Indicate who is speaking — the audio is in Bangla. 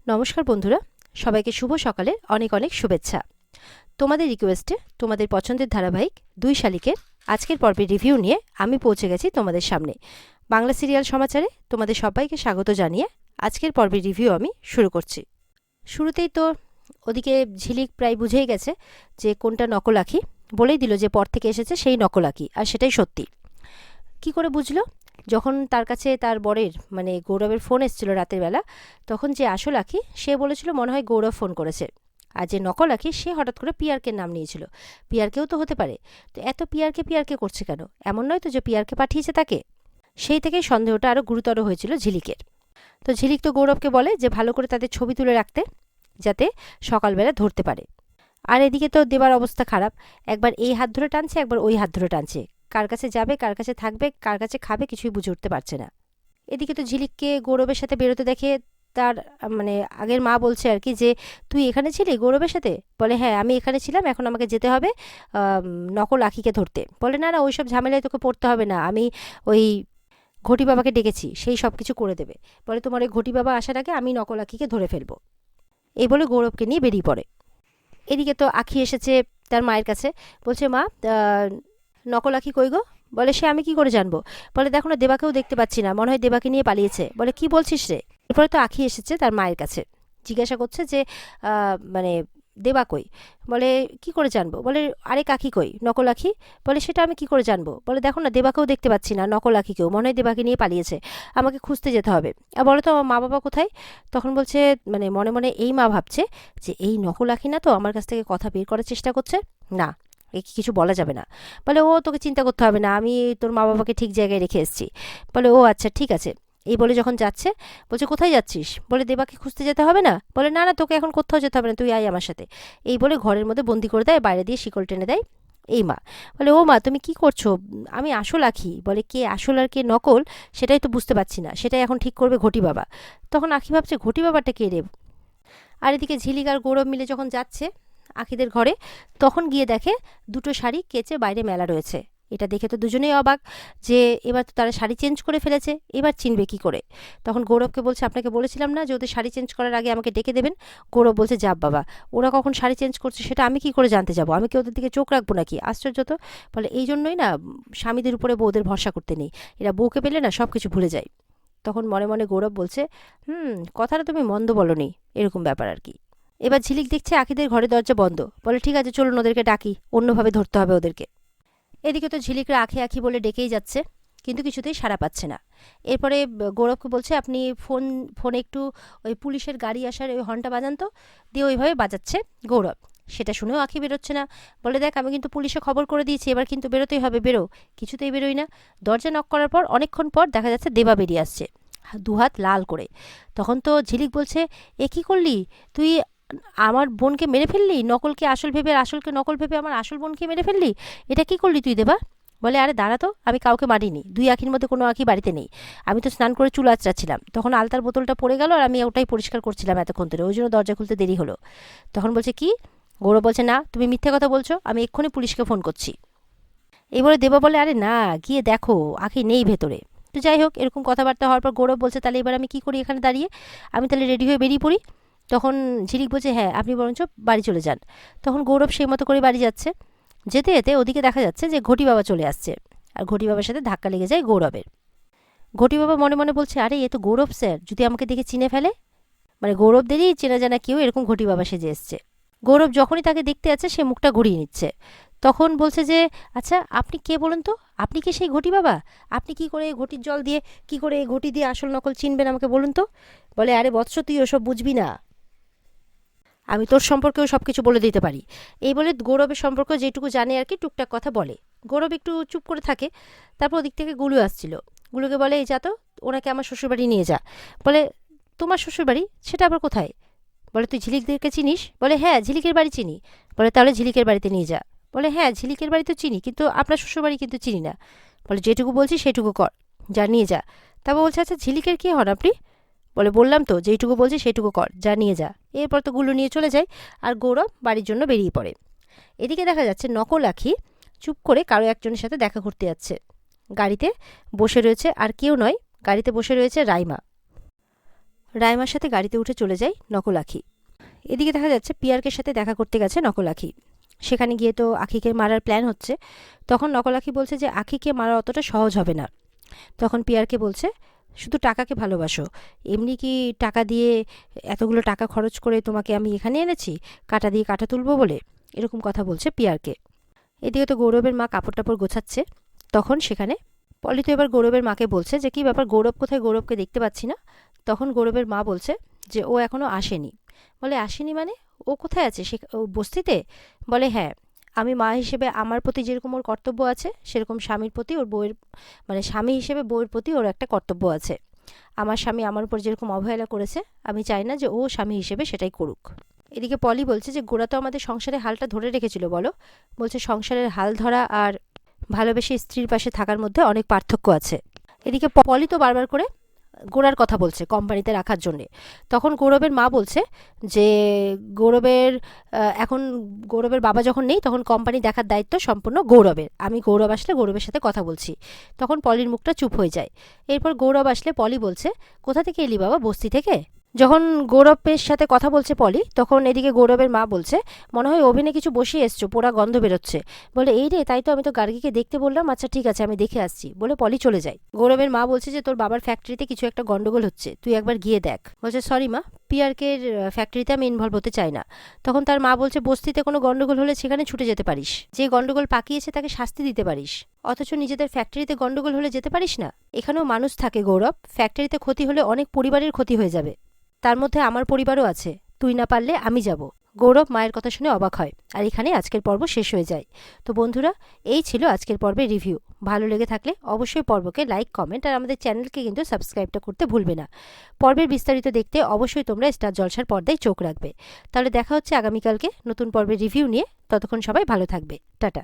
Speaker 1: নমস্কার বন্ধুরা, সবাইকে শুভ সকালের অনেক অনেক শুভেচ্ছা। তোমাদের রিকোয়েস্টে তোমাদের পছন্দের ধারাবাহিক দুই শালিকের আজকের পর্বের রিভিউ নিয়ে আমি পৌঁছে গেছি তোমাদের সামনে। বাংলা সিরিয়াল সমাচারে তোমাদের সবাইকে স্বাগত জানিয়ে আজকের পর্বের রিভিউ আমি শুরু করছি। শুরুতেই তো ওদিকে ঝিলিক প্রায় বুঝেই গেছে যে কোনটা নকল আঁখি, বলেই দিল যে পর থেকে এসেছে সেই নকল আঁখি, আর সেটাই সত্যি। কি করে বুঝলো? যখন তার কাছে তার বরের মানে গৌরবের ফোন এসেছিল রাতের বেলা, তখন যে আসল আঁখি সে বলেছিল মনে হয় গৌরব ফোন করেছে, আর যে নকল আঁখি সে হঠাৎ করে পিয়ারকে নাম নিয়েছিল। পিয়ারকেও তো হতে পারে, তো এত পিয়ারকে করছে কেন? এমন নয় তো যে পিয়ারকে পাঠিয়েছে তাকে। সেই থেকেই সন্দেহটা আরও গুরুতর হয়েছিল ঝিলিকের। তো ঝিলিক তো গৌরবকে বলে যে ভালো করে তাদের ছবি তুলে রাখতে, যাতে সকালবেলা ধরতে পারে। আর এদিকে তো দেবার অবস্থা খারাপ, একবার এই হাত ধরে টানছে, একবার ওই হাত ধরে টানছে। কার কাছে যাবে, কার কাছে থাকবে, কার কাছে খাবে, কিছুই বুঝে উঠতে পারছে না। এদিকে তো ঝিলিককে গৌরবের সাথে বেরোতে দেখে তার মানে আগের মা বলছে আর কি যে তুই এখানে ছিলি গৌরবের সাথে? বলে হ্যাঁ আমি এখানে ছিলাম, এখন আমাকে যেতে হবে নকল আঁখিকে ধরতে। বলে না না, ওইসব ঝামেলায় তোকে পড়তে হবে না, আমি ওই ঘটি বাবাকে ডেকেছি, সেই সব কিছু করে দেবে। বলে তোমার ওই ঘটি বাবা আসার আগে আমি নকল আঁখিকে ধরে ফেলবো। এই বলে গৌরবকে নিয়ে বেরিয়ে পড়ে। এদিকে তো আঁখি এসেছে তার মায়ের কাছে, বলছে মা নকল আঁখি কই গো? বলে সে আমি কি করে জানবো। বলে দেখো না, দেবাকেও দেখতে পাচ্ছি না, মনে হয় দেবাকে নিয়ে পালিয়েছে। বলে কি বলছিস রে? এরপরে তো আঁখি এসেছে তার মায়ের কাছে, জিজ্ঞাসা করছে যে মানে দেবা কই? বলে কি করে জানবো। বলে আরে কাকি কই নকল আঁখি? বলে সেটা আমি কি করে জানবো। বলে দেখো না, দেবাকেও দেখতে পাচ্ছি না, নকল আঁখিকেও, মনে হয় দেবাকে নিয়ে পালিয়েছে, আমাকে খুঁজতে যেতে হবে। আর বলো তো আমার মা বাবা কোথায়? তখন বলছে মানে মনে মনে এই মা ভাবছে যে এই নকল আঁখি না তো আমার কাছ থেকে কথা বের করার চেষ্টা করছে, না একে কিছু বলা যাবে না। বলে ও তোকে চিন্তা করতে হবে না, আমি তোর মা বাবাকে ঠিক জায়গায় রেখে এসেছি। বলে ও আচ্ছা ঠিক আছে। এই বলে যখন যাচ্ছে, বলছে কোথায় যাচ্ছিস? বলে দেবাকে খুঁজতে যেতে হবে না? বলে না না, তোকে এখন কোথাও যেতে হবে না, তুই আয় আমার সাথে। এই বলে ঘরের মধ্যে বন্দি করে দেয়, বাইরে দিয়ে শিকল টেনে দেয় এই মা। বলে ও মা তুমি কি করছো? আমি আসল আঁখি। বলে কে আসল আর কে নকল সেটাই তো বুঝতে পারছি না, সেটাই এখন ঠিক করবে ঘটি বাবা। তখন আঁখি ভাবছে ঘটি বাবাটা কে রে? আর এদিকে ঝিলিক আর গৌরব মিলে যখন যাচ্ছে আঁখিদের ঘরে, তখন গিয়ে দেখে দুটো শাড়ি কেচে বাইরে মেলা রয়েছে। এটা দেখে তো দুজনেই অবাক যে এবার তো তারা শাড়ি চেঞ্জ করে ফেলেছে, এবার চিনবে কি করে। তখন গৌরবকে বলছে আপনাকে বলেছিলাম না যে ওদের শাড়ি চেঞ্জ করার আগে আমাকে ডেকে দেবেন। গৌরব বলছে যাব বাবা, ওরা কখন শাড়ি চেঞ্জ করছে সেটা আমি কি করে জানতে যাব, আমি কি ওদের দিকে চোখ রাখবো নাকি? আশ্চর্য তো। বলে এই জন্যই না স্বামীদের উপরে বউদের ভরসা করতে নেই, এরা বউকে পেলে না সব কিছু ভুলে যায়। তখন মনে মনে গৌরব বলছে কথাটা তুমি মন্দ বলনি, এরকম ব্যাপার আর কি। এবার ঝিলিক দেখছে আঁখিদের ঘরে দরজা বন্ধ। বলে ঠিক আছে চলুন ওদেরকে ডাকি, অন্যভাবে ধরতে হবে ওদেরকে। এদিকে তো ঝিলিকরা আঁখি আঁখি বলে ডেকেই যাচ্ছে, কিন্তু কিছুতেই সাড়া পাচ্ছে না। এরপরে গৌরবকে বলছে আপনি ফোনে একটু ওই পুলিশের গাড়ি আসার ওই হর্নটা বাজান তো। দিয়ে ওইভাবে বাজাচ্ছে গৌরব। সেটা শুনেও আঁখি বেরোচ্ছে না। বলে দেখ আমি কিন্তু পুলিশে খবর করে দিয়েছি, এবার কিন্তু বেরোতেই হবে, বেরো। কিছুতেই বেরোই না। দরজা নক করার পর অনেকক্ষণ পর দেখা যাচ্ছে দেবা বেরিয়ে আসছে, দুহাত লাল করে। তখন তো ঝিলিক বলছে এ কি করলি তুই? আমার বোনকে মেরে ফেললি, নকলকে আসল ভেবে আর আসলকে নকল ভেবে আমার আসল বোনকে মেরে ফেললি, এটা কি করলি তুই দেবা? বলে আরে দাঁড়া তো, আমি কাউকে মারিনি, দুই আঁখির মধ্যে কোনো আঁখি বাড়িতে নেই। আমি তো স্নান করে চুল আঁচড়াচ্ছিলাম, তখন আলতার বোতলটা পড়ে গেল আর আমি ওটাই পরিষ্কার করছিলাম এতক্ষণ ধরে, ওই জন্য দরজা খুলতে দেরি হলো। তখন বলছে কি? গৌরব বলছে না তুমি মিথ্যে কথা বলছো, আমি এক্ষুনি পুলিশকে ফোন করছি। এবারে দেবা বলে আরে না, গিয়ে দেখো আঁখি নেই ভেতরে। তো যাই হোক, এরকম কথাবার্তা হওয়ার পর গৌরব বলছে তাহলে এবার আমি কি করি এখানে দাঁড়িয়ে, আমি তাহলে রেডি হয়ে বেরিয়ে পড়ি। তখন ঝিলিক বলছে হ্যাঁ আপনি বরঞ্চ বাড়ি চলে যান। তখন গৌরব সেই মতো করে বাড়ি যাচ্ছে। যেতে যেতে ওদিকে দেখা যাচ্ছে যে ঘটি বাবা চলে আসছে, আর ঘটি বাবার সাথে ধাক্কা লেগে যায় গৌরবের। ঘটি বাবা মনে মনে বলছে আরে এ তো গৌরব স্যার, যদি আমাকে দেখে চিনে ফেলে। মানে গৌরবদেরই চেনা জানা কেউ এরকম ঘটি বাবা সেজে এসছে। গৌরব যখনই তাকে দেখতে আছে সে মুখটা ঘুরিয়ে নিচ্ছে। তখন বলছে যে আচ্ছা আপনি কে বলুন তো, আপনি কি সেই ঘটি বাবা? আপনি কি করে ঘটির জল দিয়ে, কি করে ঘটি দিয়ে আসল নকল চিনবেন আমাকে বলুন তো। বলে আরে বৎস তুই ওসব বুঝবি না, আমি তোর সম্পর্কেও সব কিছু বলে দিতে পারি। এই বলে গৌরবের সম্পর্কে যেটুকু জানে আর কি টুকটাক কথা বলে। গৌরব একটু চুপ করে থাকে। তারপর ওদিক থেকে গুলু আসছিল। গুলুকে বলে এই যা তো, ওনাকে আমার শ্বশুরবাড়ি নিয়ে যা। বলে তোমার শ্বশুরবাড়ি? সেটা আবার কোথায়? বলে তুই ঝিলিকদেরকে চিনিস? বলে হ্যাঁ ঝিলিকের বাড়ি চিনি। বলে তাহলে ঝিলিকের বাড়িতে নিয়ে যা। বলে হ্যাঁ ঝিলিকের বাড়ি তো চিনি, কিন্তু আপনার শ্বশুরবাড়ি কিন্তু চিনি না। বলে যেটুকু বলছি সেটুকু কর, যা নিয়ে যা। তারপর বলছে আচ্ছা ঝিলিকের কী হন আপনি? বলে বললাম তো যেইটুকু বলছি সেইটুকু কর, যা নিয়ে যা। এরপর তো গুলো নিয়ে চলে যায়, আর গৌরব বাড়ির জন্য বেরিয়ে পড়ে। এদিকে দেখা যাচ্ছে নকল আঁখি চুপ করে কারো একজনের সাথে দেখা করতে যাচ্ছে। গাড়িতে বসে রয়েছে আর কেউ নয়, গাড়িতে বসে রয়েছে রাইমা। রাইমার সাথে গাড়িতে উঠে চলে যায় নকল আখি। এদিকে দেখা যাচ্ছে পিয়ারকের সাথে দেখা করতে গেছে নকল আখি। সেখানে গিয়ে তো আখিকে মারার প্ল্যান হচ্ছে। তখন নকল আখি বলছে যে আখিকে মারা অতটা সহজ হবে না। তখন পিয়ারকে বলছে শুধু টাকাকে ভালোবাসো, এমনি কি টাকা দিয়ে এতগুলো টাকা খরচ করে তোমাকে আমি এখানে এনেছি কাটা দিয়ে কাটা তুলবো বলে, এরকম কথা বলছে পিয়ারকে। এদিকে তো গৌরবের মা কাপড় টাপড় গোছাচ্ছে। তখন সেখানে পলি তো এবার গৌরবের মাকে বলছে যে কি ব্যাপার, গৌরব কোথায়, গৌরবকে দেখতে পাচ্ছি না। তখন গৌরবের মা বলছে যে ও এখনো আসেনি। বলে আসেনি মানে, ও কোথায় আছে, সে ও বস্তিতে? বলে হ্যাঁ, আমি মা হিসেবে আমার প্রতি যেরকম ওর কর্তব্য আছে সেরকম স্বামীর প্রতি ওর বউয়ের, মানে স্বামী হিসেবে বউয়ের প্রতি ওর একটা কর্তব্য আছে। আমার স্বামী আমার উপর যেরকম অবহেলা করেছে আমি চাই না যে ও স্বামী হিসেবে সেটাই করুক। এদিকে পলি বলছে যে গোরা তো আমাদের সংসারে হালটা ধরে রেখেছিল বলো। বলছে সংসারের হাল ধরা আর ভালোবেসে স্ত্রীর পাশে থাকার মধ্যে অনেক পার্থক্য আছে। এদিকে পলি তো বারবার করে গোরার কথা বলছে কোম্পানিতে রাখার জন্যে। তখন গৌরবের মা বলছে যে গৌরবের এখন গৌরবের বাবা যখন নেই তখন কোম্পানি দেখার দায়িত্ব সম্পূর্ণ গৌরবের, আমি গৌরব আসলে গৌরবের সাথে কথা বলছি। তখন পলির মুখটা চুপ হয়ে যায়। এরপর গৌরব আসলে পলি বলছে কোথা থেকে এলি বাবা, বস্তি থেকে? যখন গৌরবের সাথে কথা বলছে পলি তখন এদিকে গৌরবের মা বলছে মনে হয় ওভেনে কিছু বসিয়ে এসছো, পোড়া গন্ধ বেরোচ্ছে। বলে এই রে, তাই তো আমি তো গার্গীকে দেখতে বললাম, আচ্ছা ঠিক আছে আমি দেখে আসছি বলে পলি চলে যায়। গৌরবের মা বলছে যে তোর বাবার ফ্যাক্টরিতে কিছু একটা গন্ডগোল হচ্ছে, তুই একবার গিয়ে দেখ। বলছে সরি মা, পিয়ারকের ফ্যাক্টরিতে আমি ইনভলভ হতে চাই না। তখন তার মা বলছে বস্তিতে কোনো গন্ডগোল হলে সেখানে ছুটে যেতে পারিস, যে গন্ডগোল পাকিয়েছে তাকে শাস্তি দিতে পারিস, অথচ নিজেদের ফ্যাক্টরিতে গন্ডগোল হলে যেতে পারিস না। এখানেও মানুষ থাকে গৌরব, ফ্যাক্টরিতে ক্ষতি হলে অনেক পরিবারের ক্ষতি হয়ে যাবে, তার মধ্যে আমার পরিবারও আছে, তুই না পারলে আমি যাব। গৌরব মায়ের কথা শুনে অবাক হয়। আর এখানে আজকের পর্ব শেষ হয়ে যায়। তো বন্ধুরা, এই ছিল আজকের পর্বের রিভিউ। ভালো লেগে থাকলে অবশ্যই পর্বকে লাইক, কমেন্ট আর আমাদের চ্যানেলকে কিন্তু সাবস্ক্রাইবটা করতে ভুলবে না। পর্বের বিস্তারিত দেখতে অবশ্যই তোমরা স্টার জলসার পর্দায় চোখ রাখবে। তাহলে দেখা হচ্ছে আগামীকালকে নতুন পর্বের রিভিউ নিয়ে। ততক্ষণ সবাই ভালো থাকবে। টাটা।